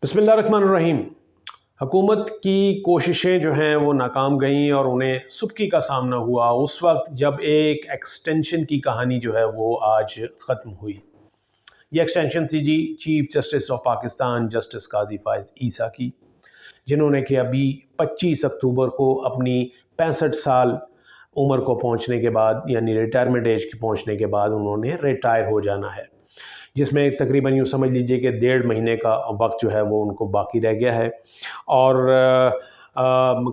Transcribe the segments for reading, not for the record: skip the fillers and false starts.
बिस्मिल्लाहिर्रहमानिर्रहीम। हुकूमत की कोशिशें जो हैं वो नाकाम गईं और उन्हें सुबकी का सामना हुआ उस वक्त जब एक एक्सटेंशन की कहानी जो है वो आज ख़त्म हुई। ये एक्सटेंशन थी जी chief justice of Pakistan justice Qazi Faez Isa की, जिन्होंने कि अभी 25 अक्टूबर को अपनी 65 साल उम्र को पहुंचने के बाद यानी रिटायरमेंट एज के पहुंचने के बाद उन्होंने रिटायर हो जाना है, जिसमें तकरीबन यूँ समझ लीजिए कि 1.5 महीने का वक्त जो है वो उनको बाकी रह गया है। और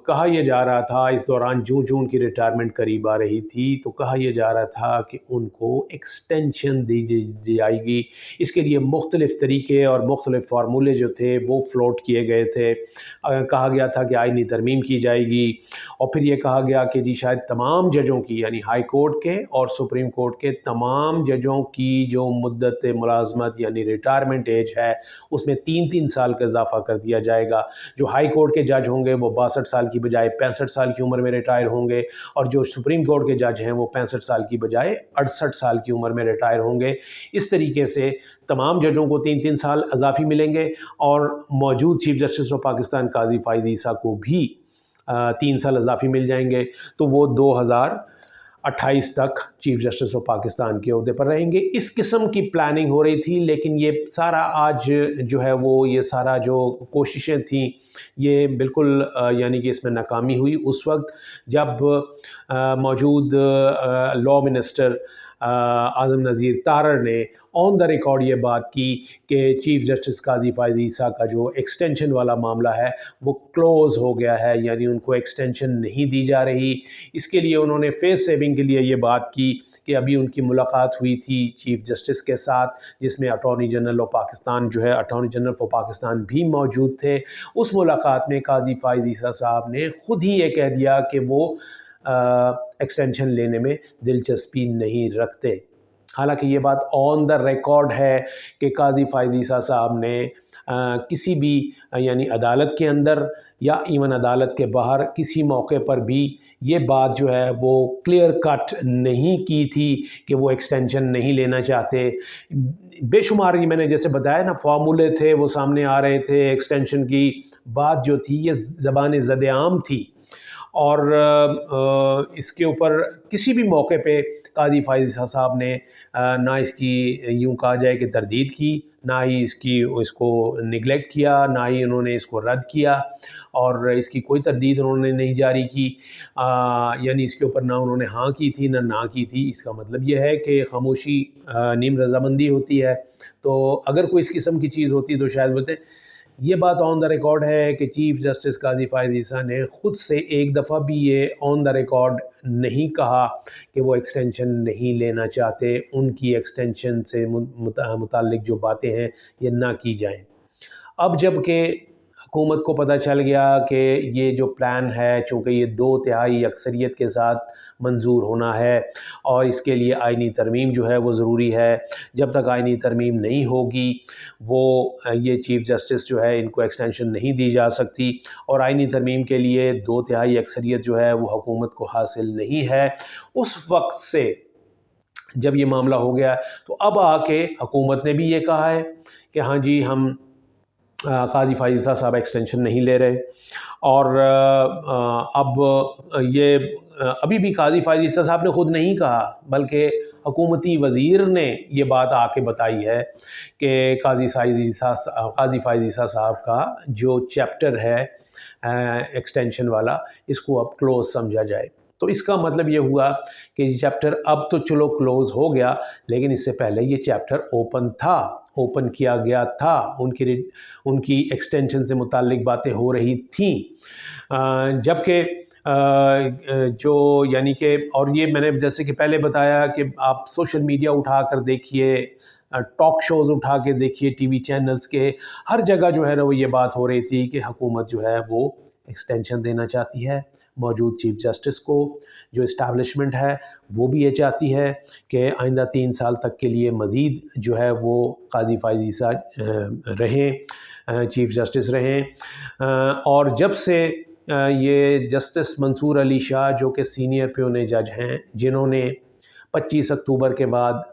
कहा यह जा रहा था इस दौरान जून उनकी रिटायरमेंट करीब आ रही थी तो कहा यह जा रहा था कि उनको एक्सटेंशन दी जाएगी। इसके लिए मुख्तलिफ़ तरीके और मुख्तलिफ़ फार्मूले जो थे वो फ्लोट किए गए थे। कहा गया था कि आइनी तरमीम की जाएगी और फिर ये कहा गया कि जी शायद तमाम जजों की यानी हाई कोर्ट के और सुप्रीम कोर्ट के तमाम जजों की जो मुद्दत मुलाजमत यानी रिटायरमेंट एज है उसमें 3-3 साल का इजाफा कर दिया जाएगा। जो हाई कोर्ट के जज होंगे वो 62 साल की बजाय 65 साल की उम्र में रिटायर होंगे और जो सुप्रीम कोर्ट के जज हैं वो 65 साल की बजाय 68 साल की उम्र में रिटायर होंगे। इस तरीके से तमाम जजों को 3-3 साल इजाफी मिलेंगे और मौजूद चीफ जस्टिस ऑफ पाकिस्तान काजी फायज़ ईसा को भी 3 साल इजाफी मिल जाएंगे, तो वो 2028 तक चीफ जस्टिस ऑफ पाकिस्तान के ओहदे पर रहेंगे। इस किस्म की प्लानिंग हो रही थी, लेकिन ये सारा आज जो है वो ये सारा जो कोशिशें थी ये बिल्कुल यानी कि इसमें नाकामी हुई उस वक्त जब मौजूद लॉ मिनिस्टर आज़म नज़ीर तारड़ ने ऑन द रिकॉर्ड ये बात की कि चीफ जस्टिस काजी फायज़ ईसा का जो एक्सटेंशन वाला मामला है वो क्लोज़ हो गया है, यानी उनको एक्सटेंशन नहीं दी जा रही। इसके लिए उन्होंने फेस सेविंग के लिए ये बात की कि अभी उनकी मुलाकात हुई थी चीफ जस्टिस के साथ, जिसमें अटॉर्नी जनरल ऑफ पाकिस्तान जो है अटॉर्नी जनरल फॉर पाकिस्तान भी मौजूद थे। उस मुलाकात में काजी फायज़ ईसा साहब ने ख़ुद ही ये कह दिया कि वो एक्सटेंशन लेने में दिलचस्पी नहीं रखते। हालांकि ये बात ऑन द रिकॉर्ड है कि काजी फायज़ ईसा साहब ने किसी भी यानी अदालत के अंदर या इवन अदालत के बाहर किसी मौके पर भी ये बात जो है वो क्लियर कट नहीं की थी कि वो एक्सटेंशन नहीं लेना चाहते। बेशुमार ये मैंने जैसे बताया ना फार्मूले थे वो सामने आ रहे थे। एक्सटेंशन की बात जो थी ये ज़बान ज़द-ए-आम थी और इसके ऊपर किसी भी मौके पे काजी फायज़ ईसा साहब ने ना इसकी यूँ कहा जाए कि तरदीद की, ना ही इसको निगलेक्ट किया, ना ही उन्होंने इसको रद्द किया और इसकी कोई तरदीद उन्होंने नहीं जारी की। यानी इसके ऊपर ना उन्होंने हाँ की थी ना की थी। इसका मतलब ये है कि खामोशी नीम रज़ामंदी होती है। तो अगर कोई इस किस्म की चीज़ होती तो शायद बोलते। ये बात ऑन द रिकॉर्ड है कि चीफ जस्टिस काजी फायज़ ईसा ने ख़ुद से एक दफ़ा भी ये ऑन द रिकॉर्ड नहीं कहा कि वो एक्सटेंशन नहीं लेना चाहते, उनकी एक्सटेंशन से मुताल्लिक़ जो बातें हैं ये ना की जाएं। अब जबकि हुकूमत को पता चल गया कि ये जो प्लान है चूँकि ये 2/3 अक्सरियत के साथ मंजूर होना है और इसके लिए आइनी तरमीम जो है वो ज़रूरी है। जब तक आइनी तरमीम नहीं होगी वो ये चीफ जस्टिस जो है इनको एक्सटेंशन नहीं दी जा सकती और आइनी तरमीम के लिए 2/3 अक्सरियत जो है वो हुकूमत को हासिल नहीं है। उस वक्त से जब ये मामला हो गया तो अब आके हुकूमत ने भी ये कहा है कि हाँ जी हम काजी फायज़ ईसा साहब एक्सटेंशन नहीं ले रहे और अब ये अभी भी काजी फायज़ ईसा साहब ने ख़ुद नहीं कहा बल्कि हुकूमती वज़ीर ने ये बात आके बताई है कि काजी फायज़ ईसा साहब का जो चैप्टर है एक्सटेंशन वाला इसको अब क्लोज़ समझा जाए। तो इसका मतलब ये हुआ कि ये चैप्टर अब तो चलो क्लोज़ हो गया, लेकिन इससे पहले ये चैप्टर ओपन किया गया था। उनकी एक्सटेंशन से मुताल्लिक़ बातें हो रही थीं, जबकि जो यानी कि और ये मैंने जैसे कि पहले बताया कि आप सोशल मीडिया उठा कर देखिए, टॉक शोज़ उठा के देखिए, टीवी चैनल्स के हर जगह जो है ना वो ये बात हो रही थी कि हुकूमत जो है वो एक्सटेंशन देना चाहती है मौजूद चीफ जस्टिस को। जो इस्टेब्लिशमेंट है वो भी ये चाहती है कि आइंदा 3 साल तक के लिए मज़ीद जो है वो काजी फायज़ ईसा रहें, चीफ जस्टिस रहें। और जब से ये जस्टिस मंसूर अली शाह जो कि सीनियर प्योने जज हैं, जिन्होंने 25 अक्टूबर के बाद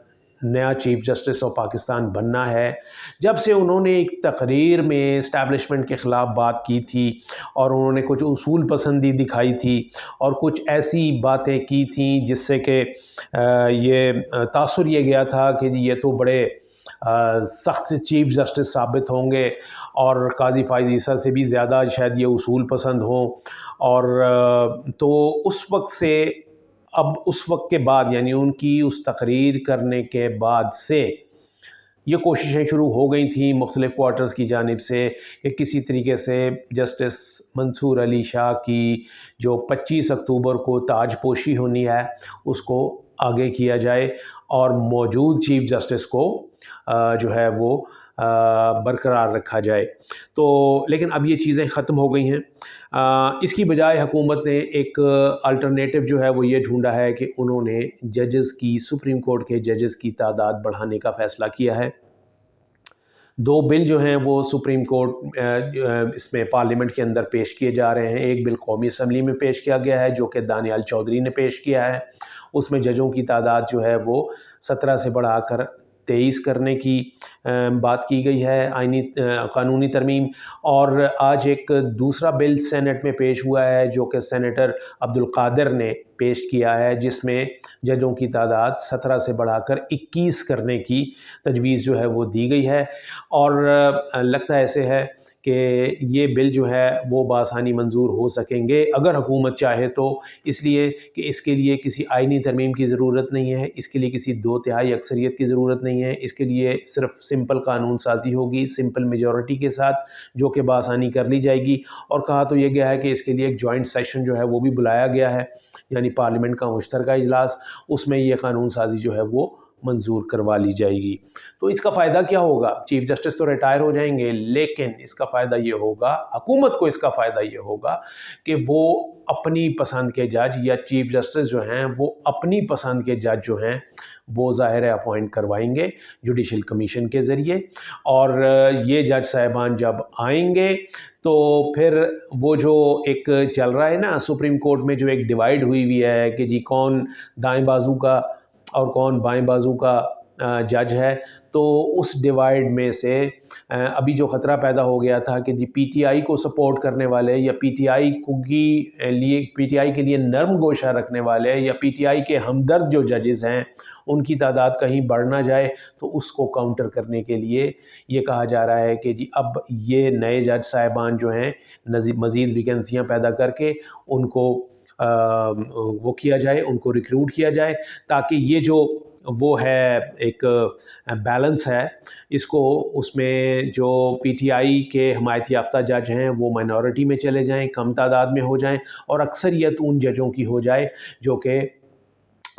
नया चीफ़ जस्टिस ऑफ पाकिस्तान बनना है, जब से उन्होंने एक तकरीर में इस्टेब्लिशमेंट के ख़िलाफ़ बात की थी और उन्होंने कुछ उसूल पसंदी दिखाई थी और कुछ ऐसी बातें की थी जिससे कि ये तासुर ये गया था कि ये तो बड़े सख्त चीफ़ जस्टिस साबित होंगे और काज़ी फ़ाइज़ ईसा से भी ज़्यादा शायद ये उसूल पसंद हों। और तो उस वक्त से अब उस वक्त के बाद यानी उनकी उस तकरीर करने के बाद से ये कोशिशें शुरू हो गई थी मुख्तलिफ़ क्वार्टर्स की जानिब से कि किसी तरीके से जस्टिस मंसूर अली शाह की जो 25 अक्टूबर को ताजपोशी होनी है उसको आगे किया जाए और मौजूद चीफ़ जस्टिस को जो है वो बरकरार रखा जाए। तो लेकिन अब ये चीज़ें ख़त्म हो गई हैं। इसकी बजाय हुकूमत ने एक अल्टरनेटिव जो है वो ये ढूंढा है कि उन्होंने जजेस की, सुप्रीम कोर्ट के जजेस की तादाद बढ़ाने का फ़ैसला किया है। 2 बिल जो हैं वो सुप्रीम कोर्ट इसमें पार्लियामेंट के अंदर पेश किए जा रहे हैं। एक बिल कौमी असम्बली में पेश किया गया है जो कि दानियाल चौधरी ने पेश किया है। उसमें जजों की तादाद जो है वो 17 से बढ़ाकर 23 करने की बात की गई है, आईनी कानूनी तरमीम। और आज एक दूसरा बिल सेनेट में पेश हुआ है जो कि सेनेटर अब्दुल कादिर ने पेश किया है, जिसमें जजों की तादाद 17 से बढ़ाकर 21 करने की तजवीज़ जो है वो दी गई है। और लगता ऐसे है कि ये बिल जो है वो बआसानी मंजूर हो सकेंगे अगर हुकूमत चाहे तो, इसलिए कि इसके लिए किसी आईनी तरमीम की ज़रूरत नहीं है, इसके लिए किसी 2/3 अक्सरियत की ज़रूरत नहीं है, इसके लिए सिर्फ सिंपल कानून साजी होगी सिंपल मेजॉरिटी के साथ जो कि बआसानी कर ली जाएगी। और कहा तो ये गया है कि इसके लिए एक जॉइंट सेशन जो है वो भी बुलाया गया है, यानी पार्लियामेंट का मुश्तरका इजलास, उसमें ये कानून साजी जो है वो मंजूर करवा ली जाएगी। तो इसका फ़ायदा क्या होगा? चीफ़ जस्टिस तो रिटायर हो जाएंगे, लेकिन इसका फ़ायदा ये होगा, हुकूमत को इसका फ़ायदा ये होगा कि वो अपनी पसंद के जज या चीफ़ जस्टिस जो हैं वो अपनी पसंद के जज जो हैं वो ज़ाहिर है अपॉइंट करवाएंगे जुडिशल कमीशन के ज़रिए। और ये जज साहिबान जब आएंगे तो फिर वो जो एक चल रहा है ना सुप्रीम कोर्ट में, जो एक डिवाइड हुई है कि जी कौन दाएं बाजू का और कौन बाएं बाजू का जज है, तो उस डिवाइड में से अभी जो ख़तरा पैदा हो गया था कि जी पीटीआई को सपोर्ट करने वाले या पीटीआई के लिए नरम गोशा रखने वाले या पीटीआई के हमदर्द जो जजेस हैं उनकी तादाद कहीं बढ़ ना जाए, तो उसको काउंटर करने के लिए ये कहा जा रहा है कि जी अब ये नए जज साहिबान जो हैं मज़ीद वैकेंसियाँ पैदा करके उनको वो किया जाए, उनको रिक्रूट किया जाए, ताकि ये जो वो है एक बैलेंस है इसको, उसमें जो पीटीआई के हमायत याफ्ता जज हैं वो माइनॉरिटी में चले जाएं, कम तादाद में हो जाएं, और अक्सरियत उन जजों की हो जाए जो कि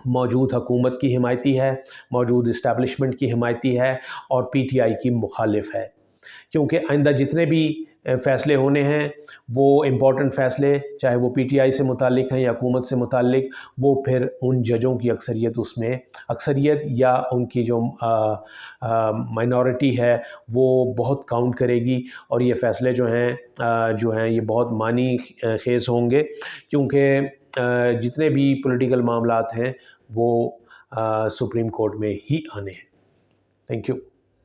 मौजूद हुकूमत की हिमायती है, मौजूद इस्टेब्लिशमेंट की हिमायती है और पीटीआई की मुखालिफ है। क्योंकि आइंदा जितने भी फ़ैसले होने हैं वो इम्पॉर्टेंट फ़ैसले, चाहे वो पीटीआई से मुतालिक हैं या हुकूमत से मुतालिक, वो फिर उन जजों की अक्सरियत उसमें अक्सरियत या उनकी जो माइनॉरिटी है वो बहुत काउंट करेगी। और ये फ़ैसले जो हैं ये बहुत मानी खेज़ होंगे, क्योंकि जितने भी पॉलिटिकल मामलात हैं वो सुप्रीम कोर्ट में ही आने हैं। Thank you.